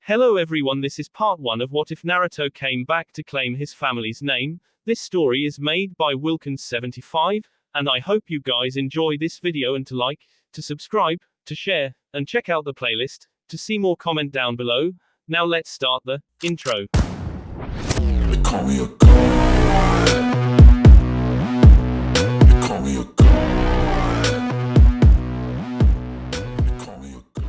Hello everyone, this is part 1 of What If Naruto Came Back to Claim His Family's Name. This story is made by Wilkins75, and I hope you guys enjoy this video and to like, to subscribe, to share, and check out the playlist, to see more comment down below. Now let's start the intro. They call me a god. They call me a god. They call me a god.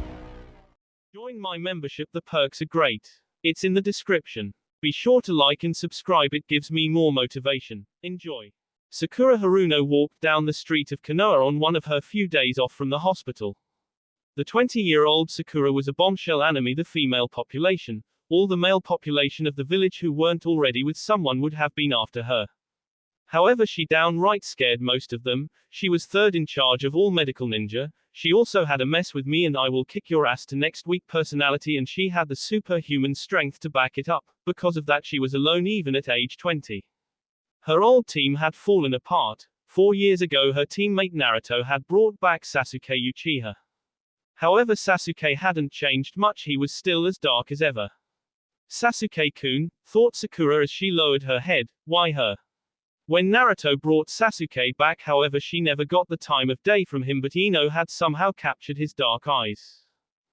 Join my membership, the perks are great. It's in the description. Be sure to like and subscribe, it gives me more motivation. Enjoy. Sakura Haruno walked down the street of Konoha on one of her few days off from the hospital. The 20-year-old Sakura was a bombshell enemy the female population. All the male population of the village who weren't already with someone would have been after her. However, she downright scared most of them. She was third in charge of all medical ninja. She also had a mess with me and I will kick your ass to next week personality, and she had the superhuman strength to back it up. Because of that, she was alone even at age 20. Her old team had fallen apart. 4 years ago, her teammate Naruto had brought back Sasuke Uchiha. However, Sasuke hadn't changed much, he was still as dark as ever. Sasuke-kun, thought Sakura as she lowered her head, why her? When Naruto brought Sasuke back, however, she never got the time of day from him, but Ino had somehow captured his dark eyes.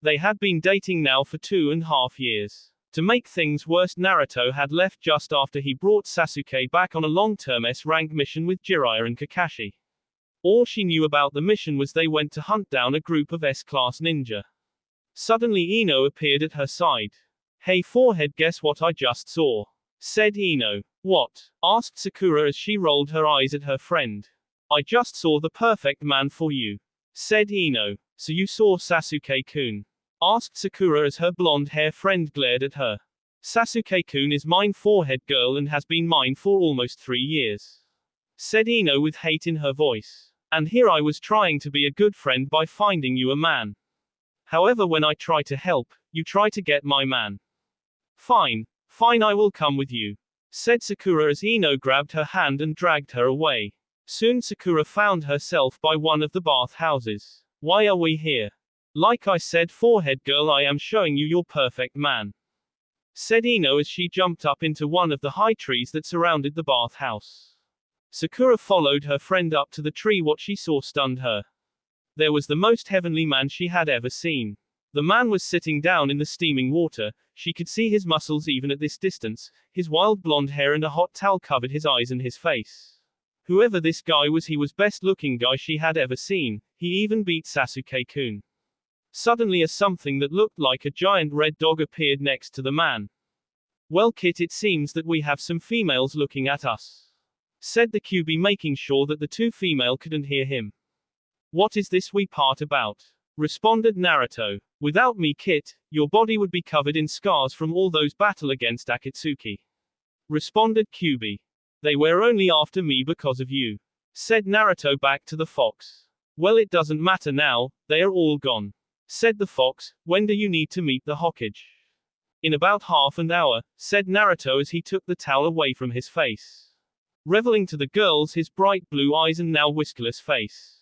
They had been dating now for 2.5 years. To make things worse, Naruto had left just after he brought Sasuke back on a long-term S-rank mission with Jiraiya and Kakashi. All she knew about the mission was they went to hunt down a group of S-class ninja. Suddenly Ino appeared at her side. "Hey forehead, guess what I just saw?" said Ino. "What?" asked Sakura as she rolled her eyes at her friend. "I just saw the perfect man for you," said Ino. "So you saw Sasuke-kun?" asked Sakura as her blonde hair friend glared at her. "Sasuke-kun is mine, forehead girl, and has been mine for almost 3 years," said Ino with hate in her voice. "And here I was trying to be a good friend by finding you a man. However, when I try to help, you try to get my man." Fine, I will come with you," said Sakura as Ino grabbed her hand and dragged her away. Soon Sakura found herself by one of the bathhouses. "Why are we here?" "Like I said, forehead girl, I am showing you your perfect man," said Ino as she jumped up into one of the high trees that surrounded the bathhouse. Sakura followed her friend up to the tree. What she saw stunned her. There was the most heavenly man she had ever seen. The man was sitting down in the steaming water. She could see his muscles even at this distance. His wild blonde hair and a hot towel covered his eyes and his face. Whoever this guy was, he was best looking guy she had ever seen. He even beat Sasuke-kun. Suddenly something that looked like a giant red dog appeared next to the man. "Well Kit, it seems that we have some females looking at us," said the QB, making sure that the two female couldn't hear him. "What is this we part about?" responded Naruto. "Without me, Kit, your body would be covered in scars from all those battle against Akatsuki," responded QB. "They were only after me because of you," said Naruto back to the fox. "Well, it doesn't matter now, they are all gone," said the fox. "When do you need to meet the Hokage?" "In about half an hour," said Naruto as he took the towel away from his face, revealing to the girls his bright blue eyes and now whiskerless face.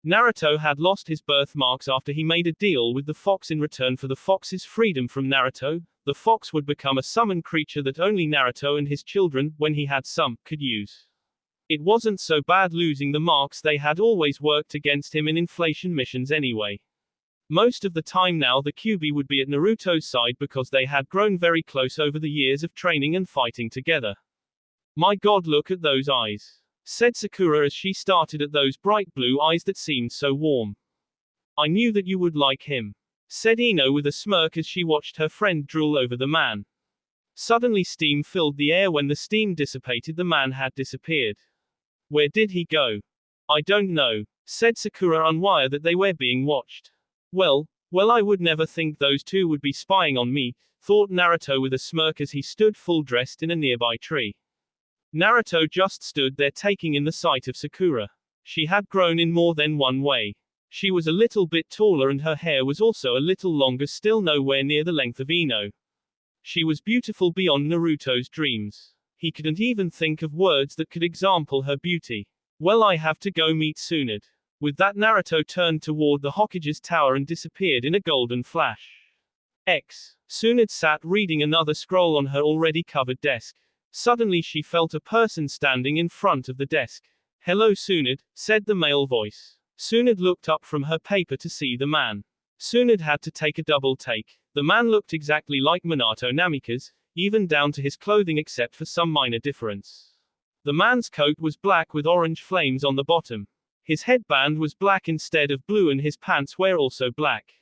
Naruto had lost his birthmarks after he made a deal with the fox. In return for the fox's freedom from Naruto, the fox would become a summoned creature that only Naruto and his children, when he had some, could use. It wasn't so bad losing the marks, they had always worked against him in inflation missions anyway. Most of the time now the QB would be at Naruto's side because they had grown very close over the years of training and fighting together. "My god, look at those eyes," said Sakura as she started at those bright blue eyes that seemed so warm. "I knew that you would like him," said Ino with a smirk as she watched her friend drool over the man. Suddenly steam filled the air. When the steam dissipated, the man had disappeared. "Where did he go?" "I don't know," said Sakura, unaware that they were being watched. Well, I would never think those two would be spying on me," thought Naruto with a smirk as he stood full dressed in a nearby tree. Naruto just stood there taking in the sight of Sakura. She had grown in more than one way. She was a little bit taller and her hair was also a little longer, still nowhere near the length of Ino. She was beautiful beyond Naruto's dreams. He couldn't even think of words that could example her beauty. "Well, I have to go meet Tsunade." With that, Naruto turned toward the Hokage's tower and disappeared in a golden flash. Tsunade sat reading another scroll on her already covered desk. Suddenly she felt a person standing in front of the desk. Hello Tsunade, said the male voice. Tsunade looked up from her paper to see the man. Tsunade had to take a double take. The man looked exactly like Minato Namikaze, even down to his clothing except for some minor difference. The man's coat was black with orange flames on the bottom. His headband was black instead of blue and his pants were also black.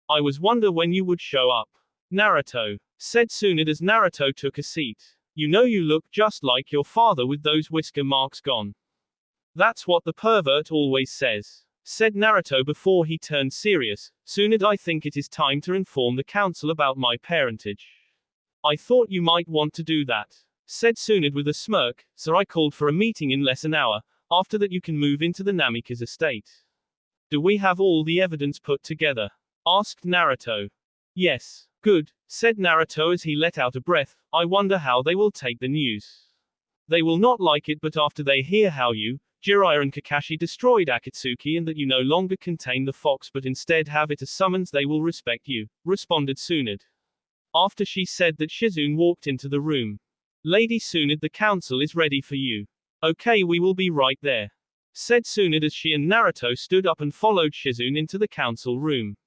I was wonder when you would show up. Naruto, said Tsunade as Naruto took a seat. You know you look just like your father with those whisker marks gone. That's what the pervert always says, said Naruto before he turned serious. Tsunade, I think it is time to inform the council about my parentage. I thought you might want to do that, said Tsunade with a smirk, so I called for a meeting in less an hour. After that you can move into the Namikaze estate. Do we have all the evidence put together? Asked Naruto. Yes. Good, said Naruto as he let out a breath. I wonder how they will take the news. They will not like it, but after they hear how you, Jiraiya and Kakashi destroyed Akatsuki and that you no longer contain the fox but instead have it as summons, they will respect you, responded Tsunade. After she said that, Shizune walked into the room. Lady Tsunade, the council is ready for you. Okay, we will be right there, said Tsunade as she and Naruto stood up and followed Shizune into the council room.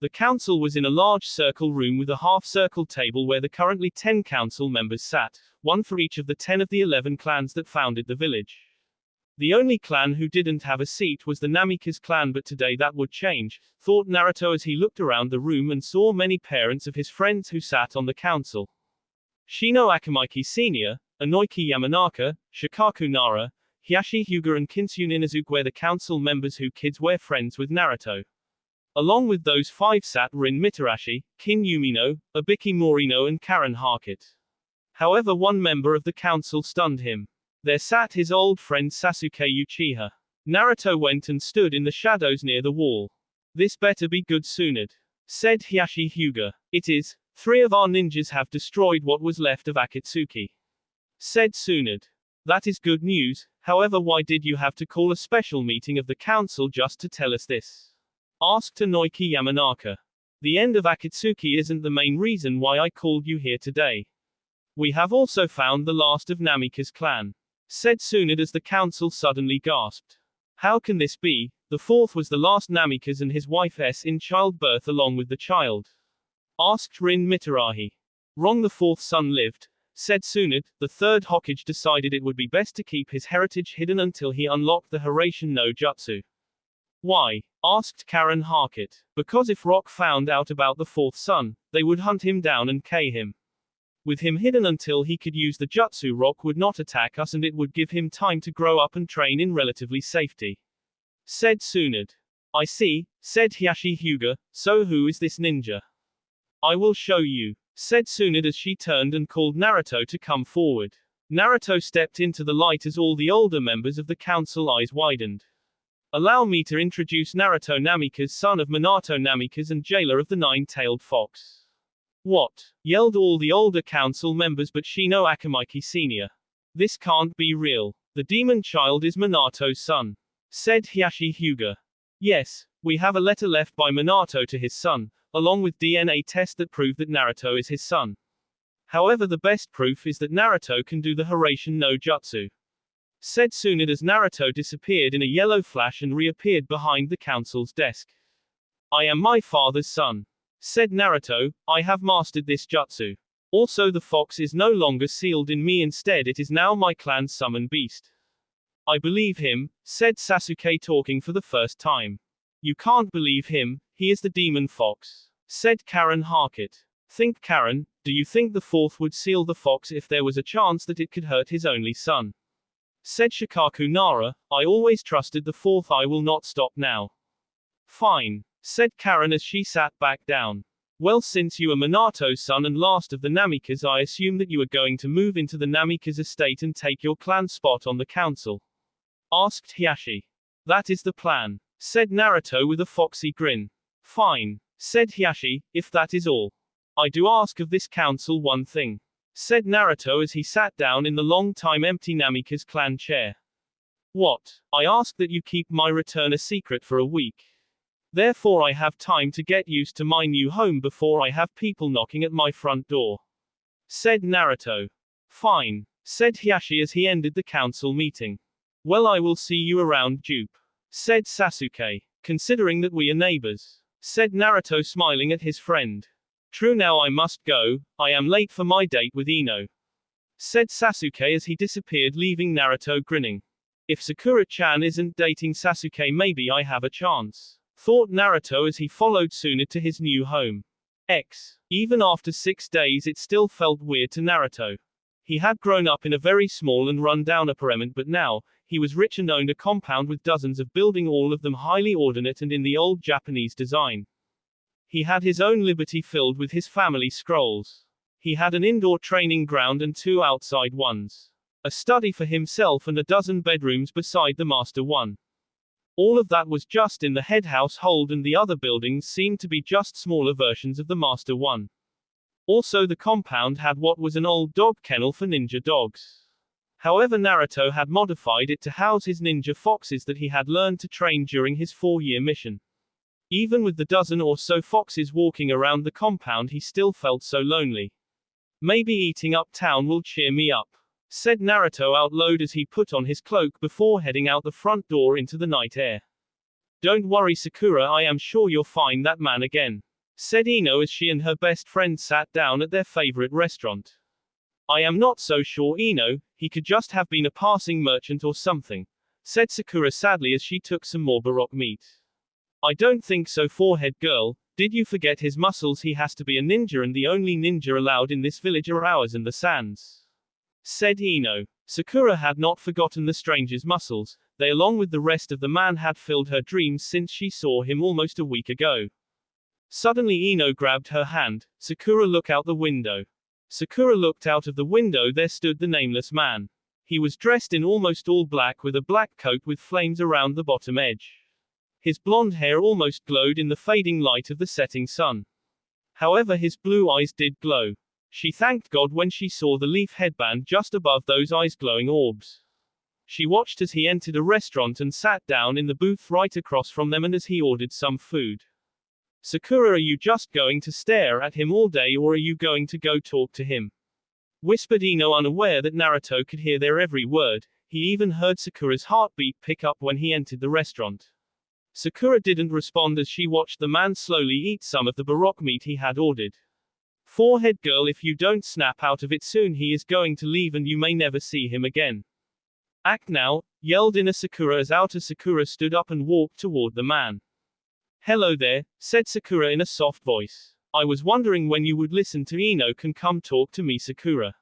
The council was in a large circle room with a half-circle table where the currently 10 council members sat, one for each of the 10 of the 11 clans that founded the village. The only clan who didn't have a seat was the Namikaze clan, but today that would change, thought Naruto as he looked around the room and saw many parents of his friends who sat on the council. Shino Akamaiki Sr., Inoiki Yamanaka, Shikaku Nara, Hiyashi Hyuga and Kinsune Inazuki were the council members whose kids were friends with Naruto. Along with those 5 sat Rin Mitarashi, Kin Yumino, Obiki Morino and Karen Harkett. However, one member of the council stunned him. There sat his old friend Sasuke Uchiha. Naruto went and stood in the shadows near the wall. This better be good, Tsunade, said Hiyashi Hyuga. It is. 3 of our ninjas have destroyed what was left of Akatsuki, said Tsunade. That is good news. However, why did you have to call a special meeting of the council just to tell us this? Asked Inoiki Yamanaka. The end of Akatsuki isn't the main reason why I called you here today. We have also found the last of Namikaze clan, said Tsunade as the council suddenly gasped. How can this be? The 4th was the last Namikaze and his wife in childbirth along with the child, asked Rin Mitarahi. Wrong, the 4th son lived, said Tsunade. The 3rd Hokage decided it would be best to keep his heritage hidden until he unlocked the Hiraishin no Jutsu. Why? Asked Karen Harkett. Because if Rock found out about the 4th son, they would hunt him down and kill him. With him hidden until he could use the jutsu, Rock would not attack us and it would give him time to grow up and train in relatively safety, said Tsunade. I see, said Hiyashi Hyuga. So who is this ninja? I will show you, said Tsunade as she turned and called Naruto to come forward. Naruto stepped into the light as all the older members of the council eyes widened. Allow me to introduce Naruto Namikaze, son of Minato Namikaze and jailer of the 9-tailed fox. What? Yelled all the older council members, but Shino Akamaiki Sr. This can't be real. The demon child is Minato's son, said Hiyashi Hyuga. Yes, we have a letter left by Minato to his son, along with DNA test that prove that Naruto is his son. However, the best proof is that Naruto can do the Hiraishin no Jutsu, said Tsunade as Naruto disappeared in a yellow flash and reappeared behind the council's desk. I am my father's son, said Naruto. I have mastered this jutsu. Also, the fox is no longer sealed in me, instead it is now my clan's summon beast. I believe him, said Sasuke, talking for the first time. You can't believe him, he is the demon fox, said Karen Harkett. Think, Karen, do you think the 4th would seal the fox if there was a chance that it could hurt his only son? Said Shikaku Nara. I always trusted the 4th. I will not stop now. Fine, said Karen as she sat back down. Well, since you are Minato's son and last of the Namikaze, I assume that you are going to move into the Namikaze estate and take your clan spot on the council, asked Hiyashi. That is the plan, said Naruto with a foxy grin. Fine, said Hiyashi, if that is all. I do ask of this council one thing, said Naruto as he sat down in the long-time empty Namikaze clan chair. What? I ask that you keep my return a secret for a week. Therefore I have time to get used to my new home before I have people knocking at my front door. Said Naruto. Fine, said Hiyashi as he ended the council meeting. Well, I will see you around, dupe, said Sasuke. Considering that we are neighbors, said Naruto smiling at his friend. True, now I must go, I am late for my date with Ino, said Sasuke as he disappeared, leaving Naruto grinning. If Sakura-chan isn't dating Sasuke, maybe I have a chance, thought Naruto as he followed Suna to his new home. Even after 6 days it still felt weird to Naruto. He had grown up in a very small and run-down apartment, but now, he was rich and owned a compound with dozens of buildings, all of them highly ornate and in the old Japanese design. He had his own liberty filled with his family scrolls. He had an indoor training ground and 2 outside ones. A study for himself and a dozen bedrooms beside the master one. All of that was just in the head household, and the other buildings seemed to be just smaller versions of the master one. Also, the compound had what was an old dog kennel for ninja dogs. However, Naruto had modified it to house his ninja foxes that he had learned to train during his 4-year mission. Even with the dozen or so foxes walking around the compound, he still felt so lonely. Maybe eating uptown will cheer me up, said Naruto out loud as he put on his cloak before heading out the front door into the night air. Don't worry, Sakura, I am sure you'll find that man again, said Ino as she and her best friend sat down at their favorite restaurant. I am not so sure, Ino, he could just have been a passing merchant or something, said Sakura sadly as she took some more baroque meat. I don't think so, forehead girl, did you forget his muscles? He has to be a ninja, and the only ninja allowed in this village are ours and the Sans, said Ino. Sakura had not forgotten the stranger's muscles, they along with the rest of the man had filled her dreams since she saw him almost a week ago. Suddenly Ino grabbed her hand. Sakura, look out the window. Sakura looked out of the window. There stood the nameless man. He was dressed in almost all black with a black coat with flames around the bottom edge. His blonde hair almost glowed in the fading light of the setting sun. However, his blue eyes did glow. She thanked God when she saw the leaf headband just above those eyes glowing orbs. She watched as he entered a restaurant and sat down in the booth right across from them, and as he ordered some food. Sakura, are you just going to stare at him all day, or are you going to go talk to him? Whispered Ino, unaware that Naruto could hear their every word. He even heard Sakura's heartbeat pick up when he entered the restaurant. Sakura didn't respond as she watched the man slowly eat some of the baroque meat he had ordered. Forehead girl, if you don't snap out of it soon, he is going to leave and you may never see him again. Act now, yelled Ina Sakura as outer Sakura stood up and walked toward the man. Hello there, said Sakura in a soft voice. I was wondering when you would listen to Ino. Can come talk to me, Sakura,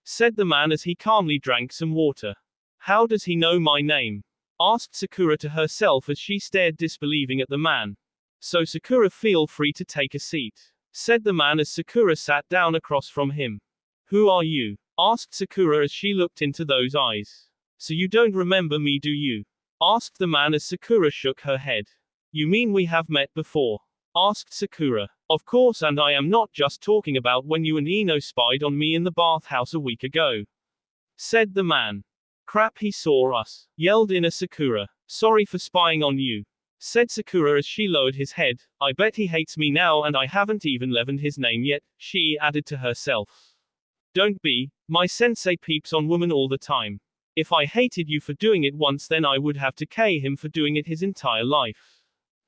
said the man as he calmly drank some water. How does he know my name? Asked Sakura to herself as she stared disbelieving at the man. So Sakura, feel free to take a seat, said the man as Sakura sat down across from him. Who are you? Asked Sakura as she looked into those eyes. So you don't remember me, do you? Asked the man as Sakura shook her head. You mean we have met before? Asked Sakura. Of course, and I am not just talking about when you and Ino spied on me in the bathhouse a week ago, said the man. Crap, he saw us, yelled Ina Sakura. Sorry for spying on you, said Sakura as she lowered his head. I bet he hates me now, and I haven't even learned his name yet, she added to herself. Don't be, my sensei peeps on women all the time. If I hated you for doing it once, then I would have to K him for doing it his entire life.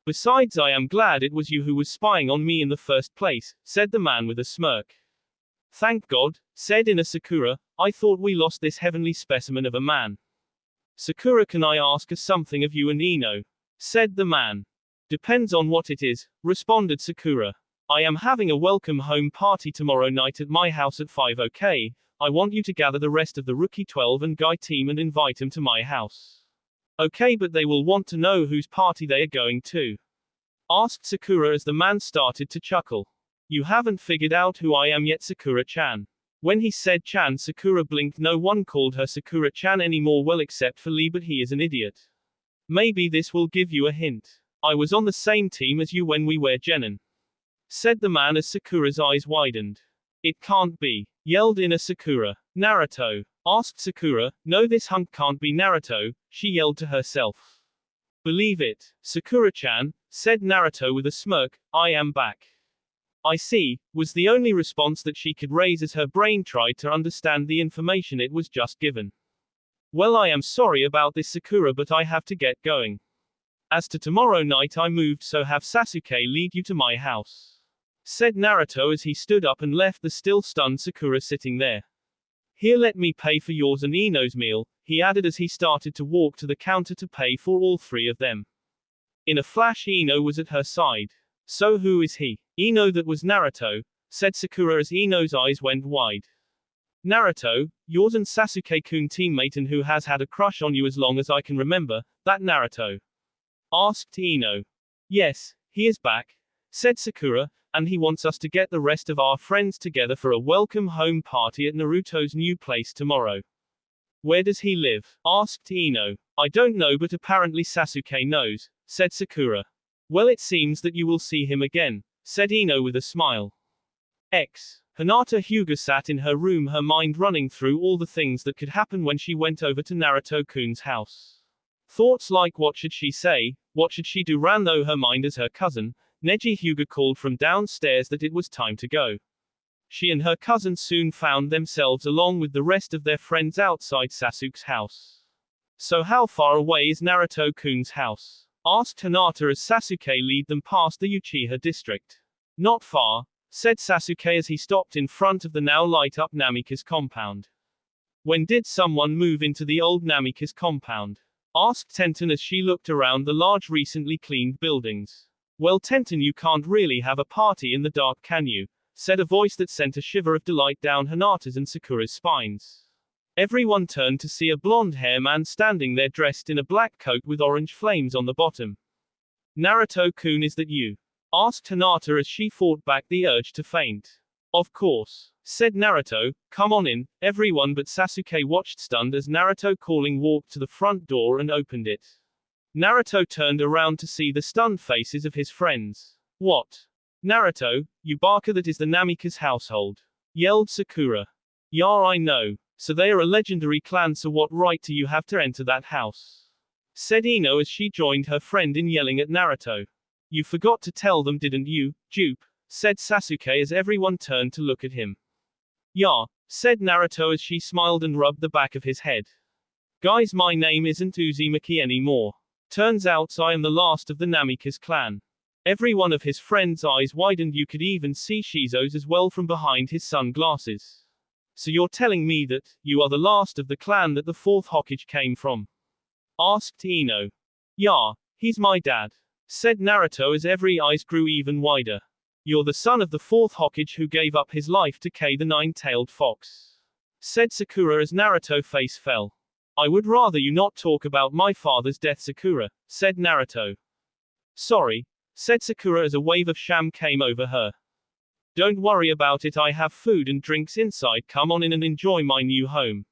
Besides, I am glad it was you who was spying on me in the first place, said the man with a smirk. Thank God, said Ina Sakura, I thought we lost this heavenly specimen of a man. Sakura, can I ask something of you and Ino? Said the man. Depends on what it is, responded Sakura. I am having a welcome home party tomorrow night at my house at 5 OK. I want you to gather the rest of the Rookie 12 and Guy team and invite them to my house. Okay, but they will want to know whose party they are going to, asked Sakura as the man started to chuckle. You haven't figured out who I am yet, Sakura-chan. When he said Chan, Sakura blinked. No one called her Sakura-chan anymore, well except for Lee, but he is an idiot. Maybe this will give you a hint. I was on the same team as you when we were Genin, said the man as Sakura's eyes widened. It can't be, yelled Ina Sakura. Naruto, asked Sakura. No, this hunk can't be Naruto, she yelled to herself. believe it, Sakura-chan, said Naruto with a smirk, I am back. I see, was the only response that she could raise as her brain tried to understand the information it was just given. Well, I am sorry about this, Sakura, but I have to get going. As to tomorrow night, I moved, so have Sasuke lead you to my house, said Naruto as he stood up and left the still stunned Sakura sitting there. Here, let me pay for yours and Ino's meal, he added as he started to walk to the counter to pay for all three of them. In a flash, Ino was at her side. So who is he? Ino, that was Naruto, said Sakura as Ino's eyes went wide. Naruto, yours and Sasuke-kun teammate and who has had a crush on you as long as I can remember, that Naruto? Asked Ino. Yes, he is back, said Sakura, and he wants us to get the rest of our friends together for a welcome home party at Naruto's new place tomorrow. Where does he live? Asked Ino. I don't know, but apparently Sasuke knows, said Sakura. Well, it seems that you will see him again, said Ino with a smile. Hinata Hyuga sat in her room, her mind running through all the things that could happen when she went over to Naruto-kun's house. Thoughts like what should she say, what should she do ran through her mind as her cousin, Neji Hyuga, called from downstairs that it was time to go. She and her cousin soon found themselves along with the rest of their friends outside Sasuke's house. So how far away is Naruto-kun's house? Asked Hinata as Sasuke led them past the Uchiha district. Not far, said Sasuke as he stopped in front of the now light-up Namikaze compound. When did someone move into the old Namikaze compound? Asked Tenten as she looked around the large recently cleaned buildings. Well, Tenten, you can't really have a party in the dark, can you? Said a voice that sent a shiver of delight down Hinata's and Sakura's spines. Everyone turned to see a blonde-haired man standing there dressed in a black coat with orange flames on the bottom. Naruto-kun, is that you? Asked Hinata as she fought back the urge to faint. Of course, said Naruto, come on in. Everyone but Sasuke watched stunned as Naruto calling walked to the front door and opened it. Naruto turned around to see the stunned faces of his friends. What? Naruto, you barker, that is the Namikaze household, yelled Sakura. Yeah, I know. So they are a legendary clan, so what right do you have to enter that house? Said Ino as she joined her friend in yelling at Naruto. You forgot to tell them, didn't you, dupe? Said Sasuke as everyone turned to look at him. Yeah, said Naruto as she smiled and rubbed the back of his head. Guys, my name isn't Uzumaki anymore. Turns out I am the last of the Namikaze clan. Every one of his friends' eyes widened. You could even see Shizo's as well from behind his sunglasses. So you're telling me that you are the last of the clan that the fourth Hokage came from? Asked Ino. Yeah, he's my dad, said Naruto as every eyes grew even wider. You're the son of the fourth Hokage who gave up his life to K, the nine-tailed fox, said Sakura as Naruto's face fell. I would rather you not talk about my father's death, Sakura, said Naruto. Sorry, said Sakura as a wave of shame came over her. Don't worry about it, I have food and drinks inside, come on in and enjoy my new home,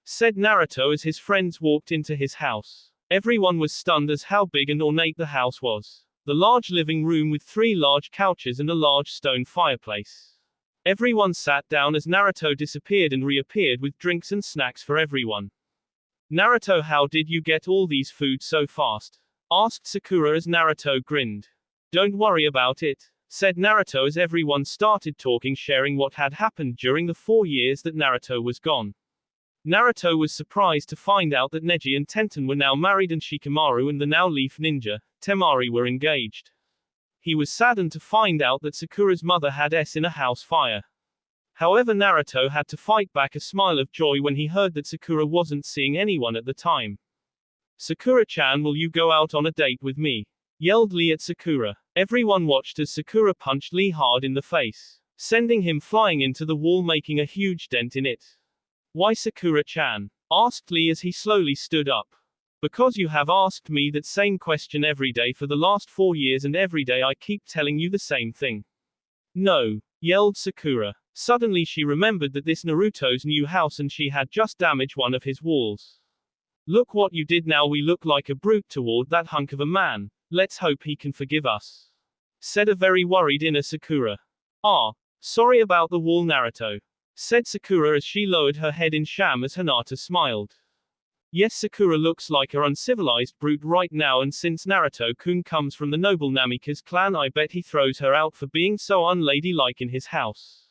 said Naruto as his friends walked into his house. Everyone was stunned as how big and ornate the house was. The large living room with 3 large couches and a large stone fireplace. Everyone sat down as Naruto disappeared and reappeared with drinks and snacks for everyone. Naruto, how did you get all these food so fast? Asked Sakura as Naruto grinned. Don't worry about it, said Naruto as everyone started talking, sharing what had happened during the 4 years that Naruto was gone. Naruto was surprised to find out that Neji and Tenten were now married and Shikamaru and the now Leaf Ninja, Temari, were engaged. He was saddened to find out that Sakura's mother had S in a house fire. However, Naruto had to fight back a smile of joy when he heard that Sakura wasn't seeing anyone at the time. Sakura-chan, will you go out on a date with me? Yelled Lee at Sakura. Everyone watched as Sakura punched Lee hard in the face, sending him flying into the wall, making a huge dent in it. Why, Sakura-chan? Asked Lee as he slowly stood up. Because you have asked me that same question every day for the last 4 years, and every day I keep telling you the same thing. No, yelled Sakura. Suddenly she remembered that this Naruto's new house and she had just damaged one of his walls. Look what you did, now we look like a brute toward that hunk of a man. Let's hope he can forgive us, said a very worried inner Sakura. Ah, sorry about the wall, Naruto, said Sakura as she lowered her head in shame as Hinata smiled. Yes, Sakura looks like a uncivilized brute right now, and since Naruto-kun comes from the noble Namikaze clan, I bet he throws her out for being so unladylike in his house.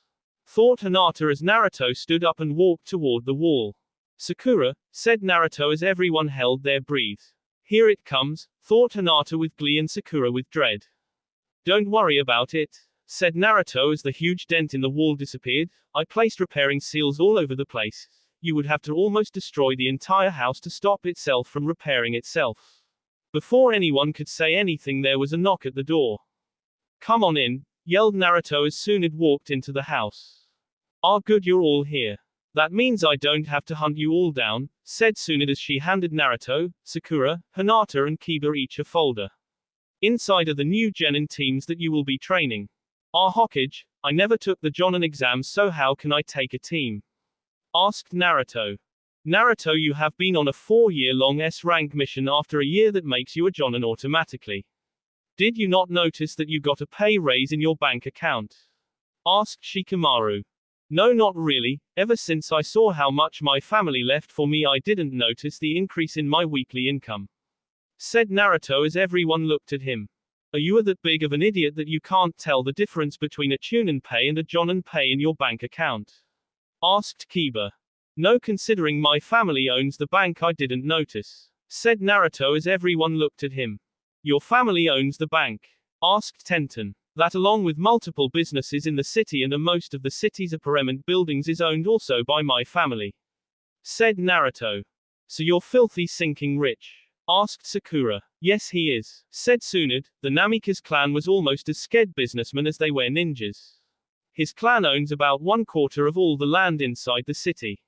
Thought Hinata as Naruto stood up and walked toward the wall. Sakura, said Naruto as everyone held their breath. Here it comes, thought Hinata with glee and Sakura with dread. Don't worry about it, said Naruto as the huge dent in the wall disappeared. I placed repairing seals all over the place. You would have to almost destroy the entire house to stop itself from repairing itself. Before anyone could say anything, there was a knock at the door. Come on in, yelled Naruto as Tsunade walked into the house. Ah, good, you're all here. That means I don't have to hunt you all down, said Tsunade as she handed Naruto, Sakura, Hinata and Kiba each a folder. Inside are the new genin teams that you will be training. Ah, Hokage, I never took the Jonin exam, so how can I take a team? Asked Naruto. Naruto, you have been on a 4-year-long S-rank mission after a year that makes you a Jonin automatically. Did you not notice that you got a pay raise in your bank account? Asked Shikamaru. No, not really. Ever since I saw how much my family left for me, I didn't notice the increase in my weekly income. Said Naruto as everyone looked at him. Are you that big of an idiot that you can't tell the difference between a Chunin pay and a Jonin pay in your bank account? Asked Kiba. No, considering my family owns the bank, I didn't notice. Said Naruto as everyone looked at him. Your family owns the bank? Asked Tenten. That, along with multiple businesses in the city and most of the city's apartment buildings, is owned also by my family. Said Naruto. So you're filthy sinking rich? Asked Sakura. Yes, he is, said Tsunade. The Namikaze clan was almost as scared businessmen as they were ninjas. His clan owns about 1/4 of all the land inside the city.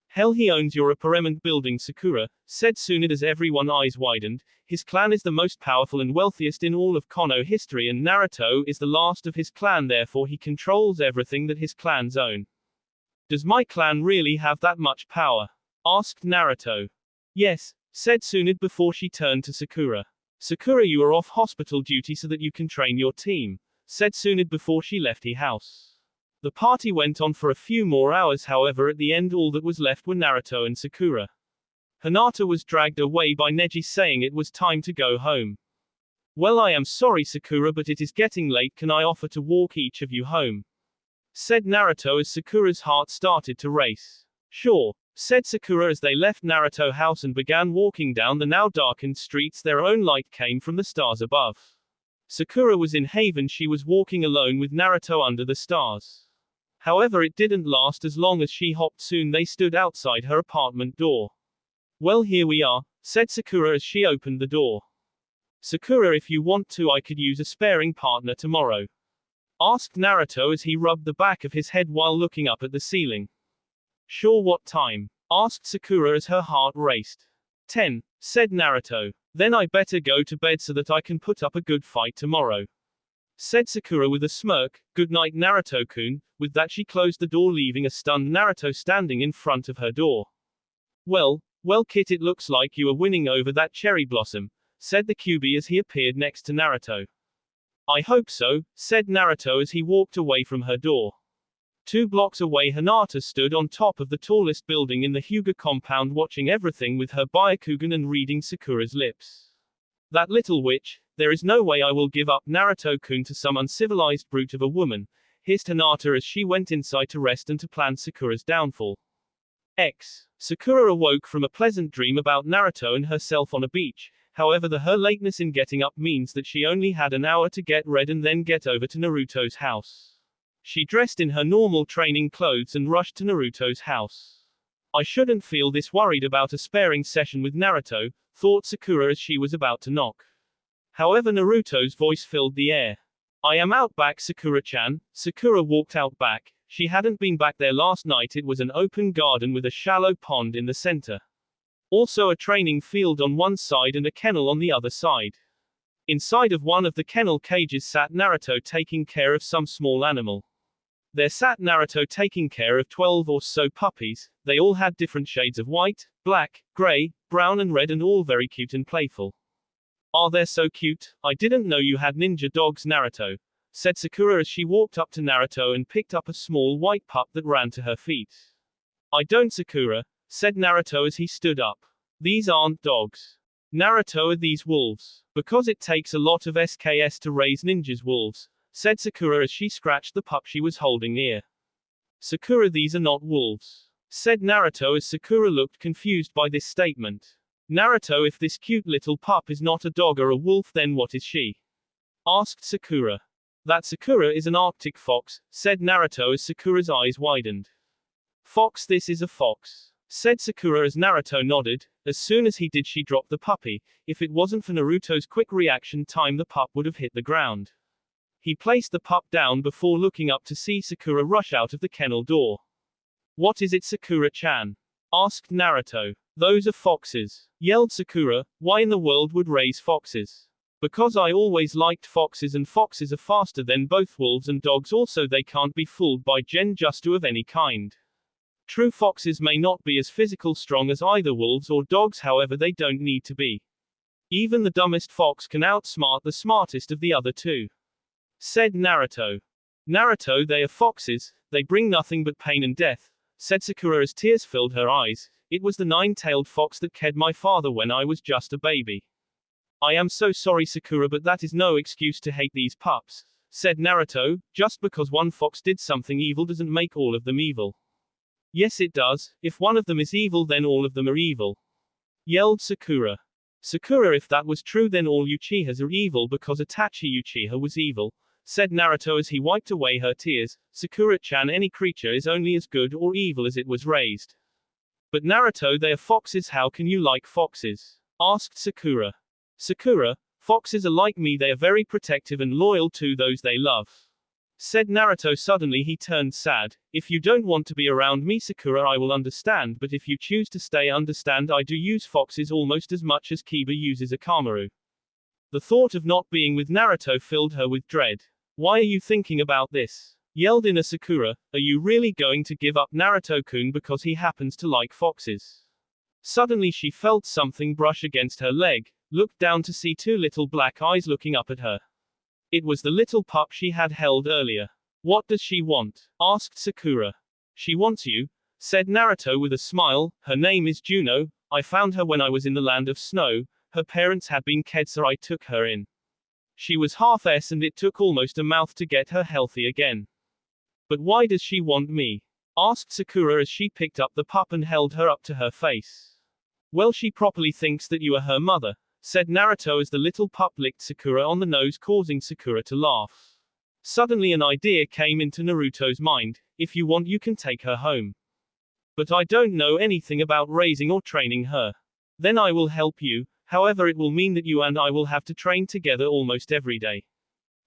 Hell, he owns your apartment building, Sakura, said Tsunade as everyone's eyes widened. His clan is the most powerful and wealthiest in all of Konoha history, and Naruto is the last of his clan, therefore he controls everything that his clans own. Does my clan really have that much power? Asked Naruto. Yes, said Tsunade before she turned to Sakura. Sakura, you are off hospital duty so that you can train your team, said Tsunade before she left the house. The party went on for a few more hours, however at the end all that was left were Naruto and Sakura. Hinata was dragged away by Neji, saying it was time to go home. Well, I am sorry Sakura, but it is getting late. Can I offer to walk each of you home? Said Naruto as Sakura's heart started to race. Sure, said Sakura as they left Naruto house and began walking down the now darkened streets. Their own light came from the stars above. Sakura was in Haven. She was walking alone with Naruto under the stars. However, it didn't last as long as she hopped. Soon they stood outside her apartment door. Well, here we are, said Sakura as she opened the door. Sakura, if you want to, I could use a sparring partner tomorrow. Asked Naruto as he rubbed the back of his head while looking up at the ceiling. Sure, what time? Asked Sakura as her heart raced. 10, said Naruto. Then I better go to bed so that I can put up a good fight tomorrow. Said Sakura with a smirk. Good night, Naruto-kun. With that she closed the door, leaving a stunned Naruto standing in front of her door. Well, kid, it looks like you are winning over that cherry blossom, said the Kyuubi as he appeared next to Naruto. I hope so, said Naruto as he walked away from her door. 2 blocks away, Hinata stood on top of the tallest building in the Hyuga compound, watching everything with her Byakugan and reading Sakura's lips. That little witch, there is no way I will give up Naruto-kun to some uncivilized brute of a woman, hissed Hinata as she went inside to rest and to plan Sakura's downfall. Sakura awoke from a pleasant dream about Naruto and herself on a beach. However, her lateness in getting up means that she only had an hour to get ready and then get over to Naruto's house. She dressed in her normal training clothes and rushed to Naruto's house. I shouldn't feel this worried about a sparring session with Naruto, thought Sakura as she was about to knock. However, Naruto's voice filled the air. I am out back, Sakura-chan. Sakura walked out back. She hadn't been back there last night. It was an open garden with a shallow pond in the center. Also a training field on one side and a kennel on the other side. Inside of one of the kennel cages sat Naruto taking care of some small animal. There sat Naruto taking care of 12 or so puppies. They all had different shades of white, black, gray, brown and red, and all very cute and playful. Are they so cute? I didn't know you had ninja dogs, Naruto, said Sakura as she walked up to Naruto and picked up a small white pup that ran to her feet. I don't, Sakura, said Naruto as he stood up. These aren't dogs. Naruto, are these wolves? Because it takes a lot of SKS to raise ninjas wolves, said Sakura as she scratched the pup she was holding ear. Sakura, these are not wolves, said Naruto as Sakura looked confused by this statement. Naruto, if this cute little pup is not a dog or a wolf, then what is she? Asked Sakura. That Sakura is an Arctic fox, said Naruto as Sakura's eyes widened. Fox, this is a fox, said Sakura as Naruto nodded. As soon as he did, she dropped the puppy. If it wasn't for Naruto's quick reaction time, the pup would have hit the ground. He placed the pup down before looking up to see Sakura rush out of the kennel door. What is it, Sakura-chan? Asked Naruto. Those are foxes, yelled Sakura. Why in the world would raise foxes? Because I always liked foxes, and foxes are faster than both wolves and dogs. Also, they can't be fooled by genjutsu of any kind. True, foxes may not be as physical strong as either wolves or dogs, however they don't need to be. Even the dumbest fox can outsmart the smartest of the other two, said Naruto. Naruto, they are foxes, they bring nothing but pain and death, said Sakura as tears filled her eyes. It was the nine-tailed fox that killed my father when I was just a baby. I am so sorry, Sakura, but that is no excuse to hate these pups, said Naruto. Just because one fox did something evil doesn't make all of them evil. Yes, it does. If one of them is evil, then all of them are evil, yelled Sakura. Sakura, if that was true, then all Uchihas are evil because Itachi Uchiha was evil, said Naruto as he wiped away her tears. Sakura-chan, any creature is only as good or evil as it was raised. But Naruto, they are foxes. How can you like foxes? Asked Sakura. Sakura, foxes are like me, they are very protective and loyal to those they love, said Naruto. Suddenly he turned sad. If you don't want to be around me, Sakura, I will understand, but if you choose to stay, understand I do use foxes almost as much as Kiba uses Akamaru. The thought of not being with Naruto filled her with dread. Why are you thinking about this? Yelled Ina Sakura. Are you really going to give up Naruto-kun because he happens to like foxes? Suddenly she felt something brush against her leg, looked down to see two little black eyes looking up at her. It was the little pup she had held earlier. What does she want? Asked Sakura. She wants you, said Naruto with a smile. Her name is Juno. I found her when I was in the land of snow. Her parents had been killed, so I took her in. She was half S and it took almost a month to get her healthy again. But why does she want me? Asked Sakura as she picked up the pup and held her up to her face. Well, she properly thinks that you are her mother, said Naruto as the little pup licked Sakura on the nose, causing Sakura to laugh. Suddenly an idea came into Naruto's mind. If you want, you can take her home. But I don't know anything about raising or training her. Then I will help you, however it will mean that you and I will have to train together almost every day,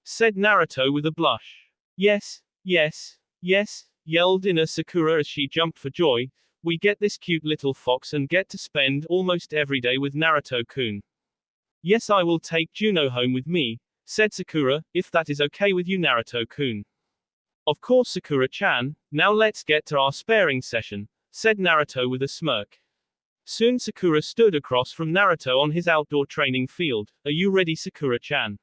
said Naruto with a blush. Yes, yes, yes, yelled Ina Sakura as she jumped for joy. We get this cute little fox and get to spend almost every day with Naruto-kun. Yes, I will take Juno home with me, said Sakura, if that is okay with you, Naruto-kun. Of course, Sakura-chan. Now let's get to our sparring session, said Naruto with a smirk. Soon Sakura stood across from Naruto on his outdoor training field. Are you ready, Sakura-chan?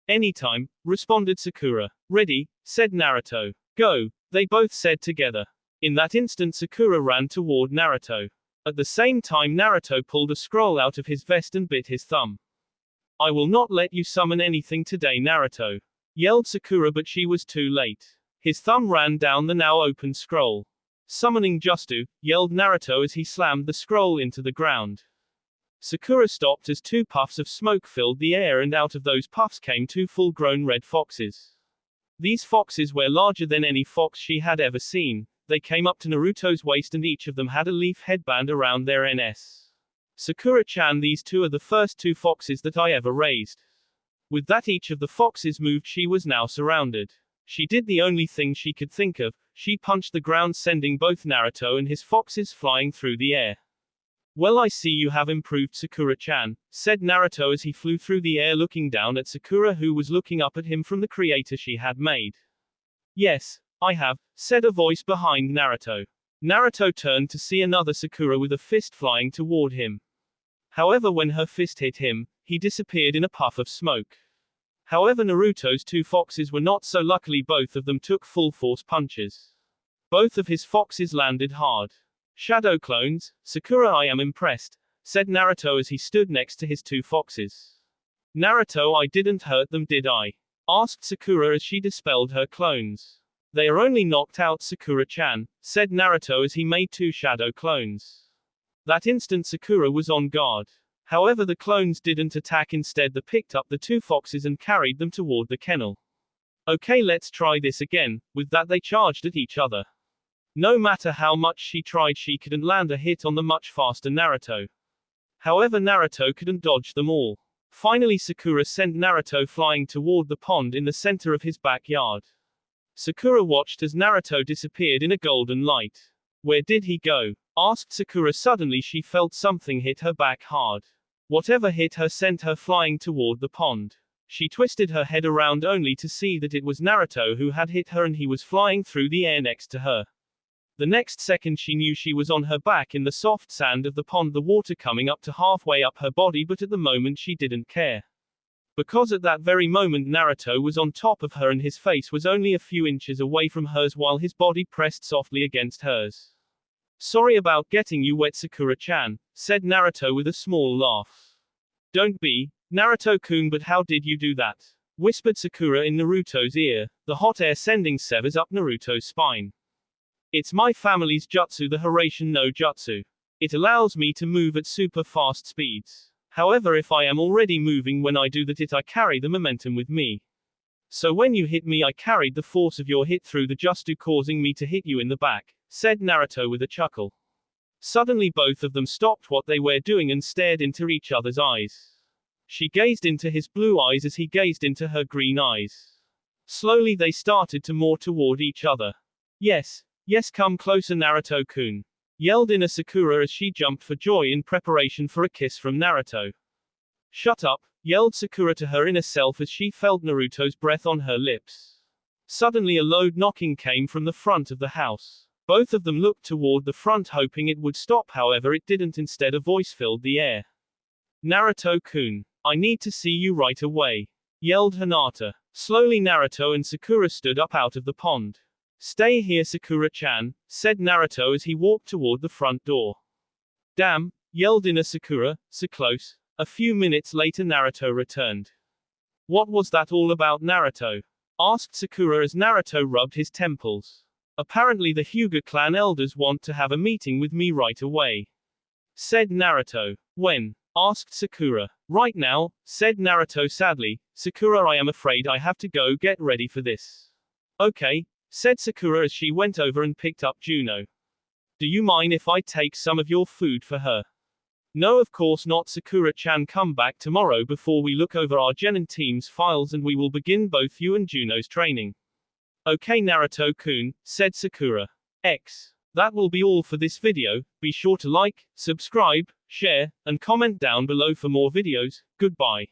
Anytime, responded Sakura. Ready, said Naruto. Go, they both said together. In that instant, Sakura ran toward Naruto. At the same time, Naruto pulled a scroll out of his vest and bit his thumb. I will not let you summon anything today, Naruto, yelled Sakura, but she was too late. His thumb ran down the now open scroll. Summoning Justu, yelled Naruto as he slammed the scroll into the ground. Sakura stopped as two puffs of smoke filled the air, and out of those puffs came two full-grown red foxes. These foxes were larger than any fox she had ever seen. They came up to Naruto's waist and each of them had a leaf headband around their NS. Sakura-chan, these two are the first two foxes that I ever raised. With that each of the foxes moved, she was now surrounded. She did the only thing she could think of. She punched the ground, sending both Naruto and his foxes flying through the air. Well, I see you have improved, Sakura-chan, said Naruto as he flew through the air, looking down at Sakura, who was looking up at him from the creator she had made. Yes, I have, said a voice behind Naruto. Naruto turned to see another Sakura with a fist flying toward him. However, when her fist hit him, he disappeared in a puff of smoke. However, Naruto's two foxes were not so lucky. Both of them took full force punches. Both of his foxes landed hard. Shadow clones, Sakura, I am impressed, said Naruto as he stood next to his two foxes. Naruto, I didn't hurt them, did I? Asked Sakura as she dispelled her clones. They are only knocked out, Sakura-chan, said Naruto as he made two shadow clones. That instant Sakura was on guard. However, the clones didn't attack, instead they picked up the two foxes and carried them toward the kennel. Okay, let's try this again. With that they charged at each other. No matter how much she tried, she couldn't land a hit on the much faster Naruto. However, Naruto couldn't dodge them all. Finally, Sakura sent Naruto flying toward the pond in the center of his backyard. Sakura watched as Naruto disappeared in a golden light. Where did he go? Asked Sakura. Suddenly she felt something hit her back hard. Whatever hit her sent her flying toward the pond. She twisted her head around only to see that it was Naruto who had hit her and he was flying through the air next to her. The next second she knew she was on her back in the soft sand of the pond, the water coming up to halfway up her body, but at the moment she didn't care. Because at that very moment Naruto was on top of her and his face was only a few inches away from hers while his body pressed softly against hers. Sorry about getting you wet, Sakura-chan, said Naruto with a small laugh. Don't be, Naruto-kun, but how did you do that? Whispered Sakura in Naruto's ear, the hot air sending shivers up Naruto's spine. It's my family's jutsu, the Hiraishin no Jutsu. It allows me to move at super fast speeds. However, if I am already moving when I do that, I carry the momentum with me. So when you hit me, I carried the force of your hit through the jutsu, causing me to hit you in the back, said Naruto with a chuckle. Suddenly both of them stopped what they were doing and stared into each other's eyes. She gazed into his blue eyes as he gazed into her green eyes. Slowly they started to move toward each other. Yes, come closer, Naruto-kun, yelled Ina Sakura as she jumped for joy in preparation for a kiss from Naruto. Shut up, yelled Sakura to her inner self as she felt Naruto's breath on her lips. Suddenly a loud knocking came from the front of the house. Both of them looked toward the front hoping it would stop, however it didn't. Instead a voice filled the air. Naruto-kun, I need to see you right away, yelled Hinata. Slowly Naruto and Sakura stood up out of the pond. Stay here, Sakura-chan, said Naruto as he walked toward the front door. Damn, yelled Ina Sakura, so close. A few minutes later Naruto returned. What was that all about, Naruto? Asked Sakura as Naruto rubbed his temples. Apparently the Hyuga clan elders want to have a meeting with me right away, said Naruto. When? Asked Sakura. Right now, said Naruto sadly. Sakura, I am afraid I have to go get ready for this. Okay, said Sakura as she went over and picked up Juno. Do you mind if I take some of your food for her? No, of course not, Sakura-chan. Come back tomorrow before we look over our Genin team's files and we will begin both you and Juno's training. Okay, Naruto-kun, said Sakura. That will be all for this video. Be sure to like, subscribe, share, and comment down below for more videos. Goodbye.